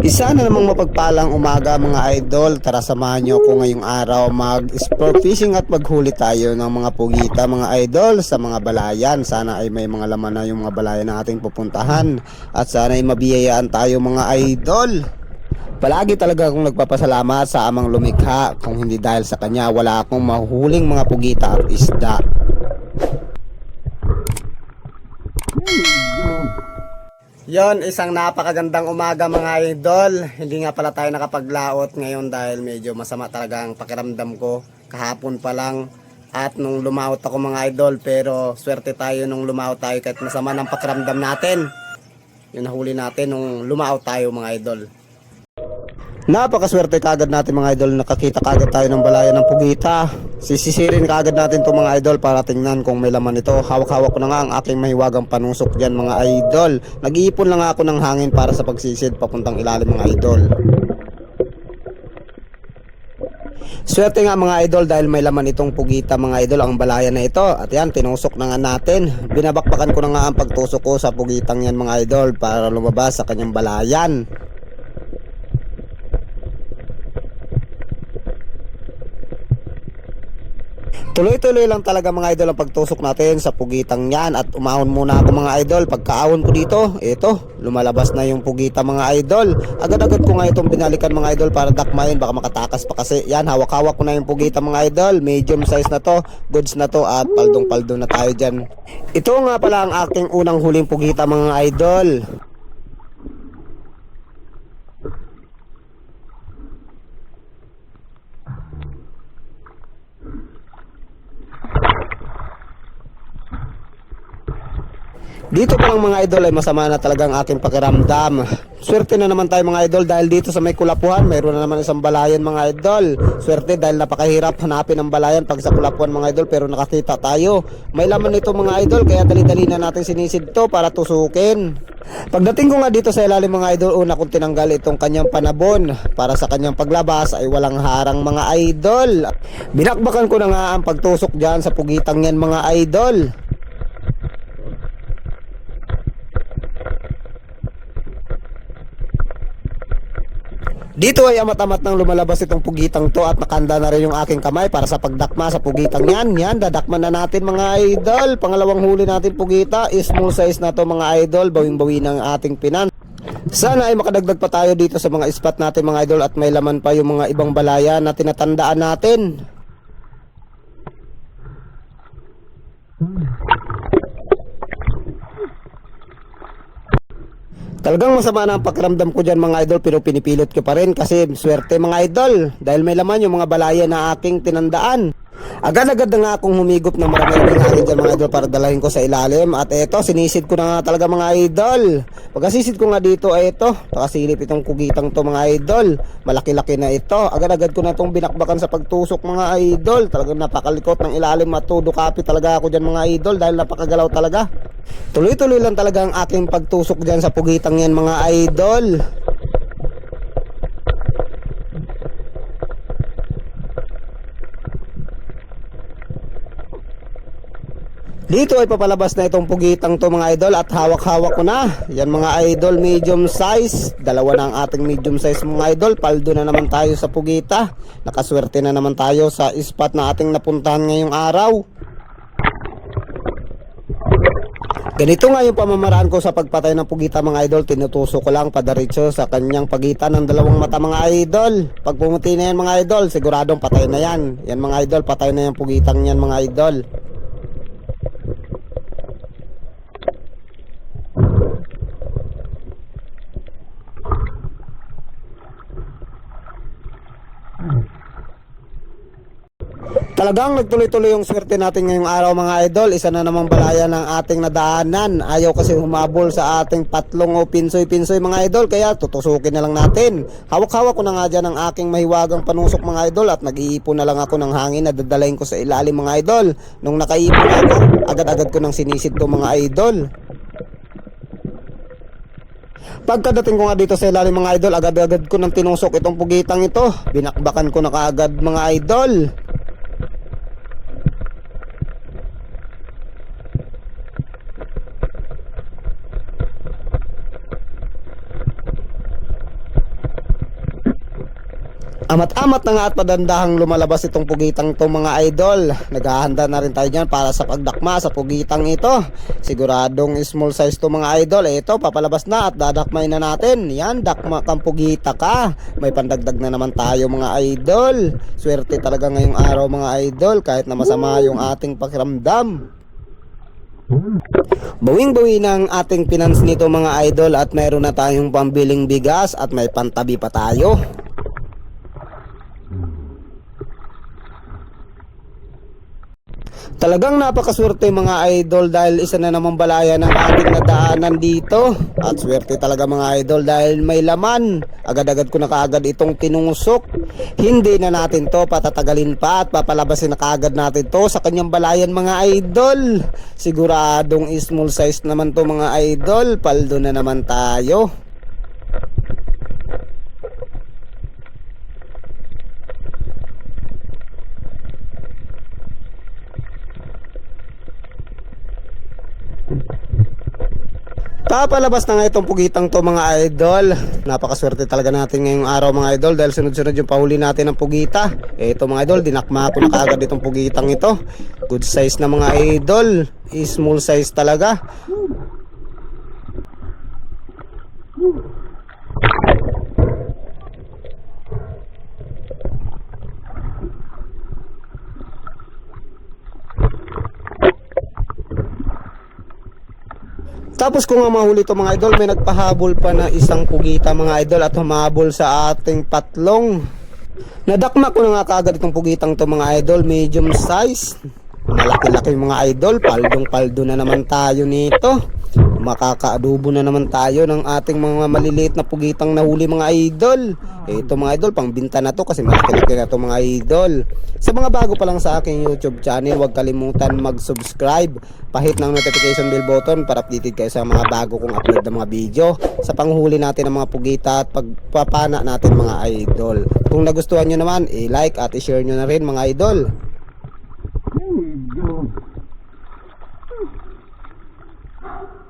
Isa na namang mapagpalang umaga mga idol. Tara samahan nyo ako ngayong araw mag-sport fishing at maghuli tayo ng mga pugita mga idol sa mga balayan. Sana ay may mga laman na yung mga balayan na ating pupuntahan at sana ay mabiyayaan tayo mga idol. Palagi talaga akong nagpapasalamat sa amang lumikha. Kung hindi dahil sa kanya wala akong mahuhuling mga pugita at isda. Yon, isang napakagandang umaga mga idol. Hindi nga pala tayo nakapaglaot ngayon dahil medyo masama talaga ang pakiramdam ko. Kahapon pa lang at nung lumaot ako mga idol, pero swerte tayo nung lumaot tayo kahit masama ng pakiramdam natin. Yung nahuli natin nung lumaot tayo mga idol. Napakaswerte kagad natin mga idol, nakakita kagad tayo ng balayan ng pugita. Sisisirin kagad natin to mga idol para tingnan kung may laman ito. Hawak-hawak ko na nga ang aking mahiwagang panusok dyan mga idol. Nag-iipon lang ako ng hangin para sa pagsisid papuntang ilalim mga idol. Swerte nga mga idol dahil may laman itong pugita mga idol ang balayan na ito. At yan, tinusok na nga natin. Binabakbakan ko na nga ang pagtusok ko sa pugitang yan mga idol para lumabas sa kanyang balayan. Tuloy-tuloy lang talaga mga idol ang pagtusok natin sa pugitang yan at umahon muna ako mga idol. Pagkaahon ko dito, ito, lumalabas na yung pugita mga idol. Agad-agad ko nga itong binalikan mga idol para dakmayin, baka makatakas pa kasi. Yan, hawak-hawak ko na yung pugita mga idol. Medium size na to, goods na to at paldong-paldo na tayo dyan. Ito nga pala ang aking unang huling pugita mga idol. Dito pa lang mga idol ay masama na talaga ang aking pakiramdam. Swerte na naman tayo mga idol dahil dito sa may Kulapuan mayroon na naman isang balayan mga idol. Swerte dahil napakahirap hanapin ang balayan pag sa Kulapuan mga idol, pero nakakita tayo. May laman nito mga idol kaya dali-dali na natin sinisid to para tusukin. Pagdating ko nga dito sa ilalim mga idol, una kong tinanggal itong kanyang panabon para sa kanyang paglabas ay walang harang mga idol. Binakbakan ko na nga ang pagtusok dyan sa pugitang yan mga idol. Dito ay amat-amat nang lumalabas itong pugitang to at nakanda na rin yung aking kamay para sa pagdakma sa pugitang yan. Yan, dadakman na natin mga idol. Pangalawang huli natin pugita, small size na to mga idol, bawing-bawi ng ating pinan. Sana ay makadagdag pa tayo dito sa mga spot natin mga idol at may laman pa yung mga ibang balaya na tinatandaan natin. Talagang masama na ang pakiramdam ko dyan mga idol, pero pinipilot ko pa rin kasi swerte mga idol dahil may laman yung mga balaya na aking tinandaan. Agad-agad na nga akong humigop ng marami-raming hangin dyan mga idol para dalahin ko sa ilalim. At eto, sinisid ko na nga talaga mga idol. Pagkasisid ko nga dito ay ito, nakasilip itong kugitang to mga idol. Malaki-laki na ito. Agad-agad ko na itong binakbakan sa pagtusok mga idol. Talagang napakalikot ng ilalim at todo copy talaga ako dyan mga idol dahil napakagalaw talaga. Tuloy-tuloy lang talaga ang aking pagtusok dyan sa pugitang yan mga idol. Dito ay papalabas na itong pugitang to mga idol at hawak-hawak ko na. Yan mga idol, medium size. Dalawa na ang ating medium size mga idol. Paldo na naman tayo sa pugita. Nakaswerte na naman tayo sa spot na ating napuntahan ngayong araw. Ganito nga yung pamamaraan ko sa pagpatay ng pugita mga idol. Tinutusok ko lang padaritso sa kanyang pagitan ng dalawang mata mga idol. Pag pumuti na yan mga idol, siguradong patay na yan. Yan mga idol, patay na yung pugitang yan mga idol. Talagang nagtuloy-tuloy yung swerte natin ngayong araw mga idol. Isa na namang balaya ng ating nadaanan. Ayaw kasi humabol sa ating patlong o pinsoy-pinsoy mga idol, kaya tutusukin na lang natin. Hawak-hawak ko na nga dyan ang aking mahiwagang panusok mga idol at nag-iipon na lang ako ng hangin na dadalahin ko sa ilalim mga idol. Nung nakaipon ako, agad-agad ko nang sinisid to mga idol. Pagkadating ko nga dito sa ilalim mga idol, agad-agad ko nang tinusok itong pugitang ito. Binakbakan ko na kaagad mga idol. Amat-amat na nga at padandahang lumalabas itong pugitang to mga idol. Naghahanda na rin tayo dyan para sa pagdakma sa pugitang ito. Siguradong small size to mga idol. Ito papalabas na at dadakmay na natin. Yan, dakma kang pugita ka. May pandagdag na naman tayo mga idol. Swerte talaga ngayong araw mga idol kahit na masama yung ating pakiramdam. Bawing-bawi ng ating finance nito mga idol at mayroon na tayong pambiling bigas at may pantabi pa tayo. Talagang napakaswerte mga idol dahil isa na namang balaya ng ating nadaanan dito. At swerte talaga mga idol dahil may laman. Agad-agad ko na kaagad itong tinungusok. Hindi na natin to patatagalin pa at papalabasin na kaagad natin to sa kanyang balayan mga idol. Siguradong small size naman to mga idol. Paldo na naman tayo. Papalabas na nga itong pugitang to mga idol. Napakaswerte talaga natin ngayong araw mga idol dahil sunod-sunod yung pahuli natin ng pugita. Ito mga idol, dinakma ko na kaagad itong pugitang ito. Good size na mga idol. Small size talaga. Tapos kung nga mahuli ito mga idol, may nagpahabol pa na isang pugita mga idol at humabol sa ating patlong. Nadakma ko na nga kaagad itong pugitang to mga idol, medium size. Malaki-laki mga idol, paldong-paldo na naman tayo nito. Makakaadobo na naman tayo ng ating mga maliliit na pugitang nahuli mga idol. Ito mga idol, pangbinta na to kasi malaki-laki na to mga idol. Sa mga bago pa lang sa aking YouTube channel, huwag kalimutan mag-subscribe. Pahit ng notification bell button para updated kayo sa mga bago kong upload na mga video. Sa panghuli natin ng mga pugita at pagpapana natin mga idol. Kung nagustuhan nyo naman, i-like at i-share nyo na rin mga idol.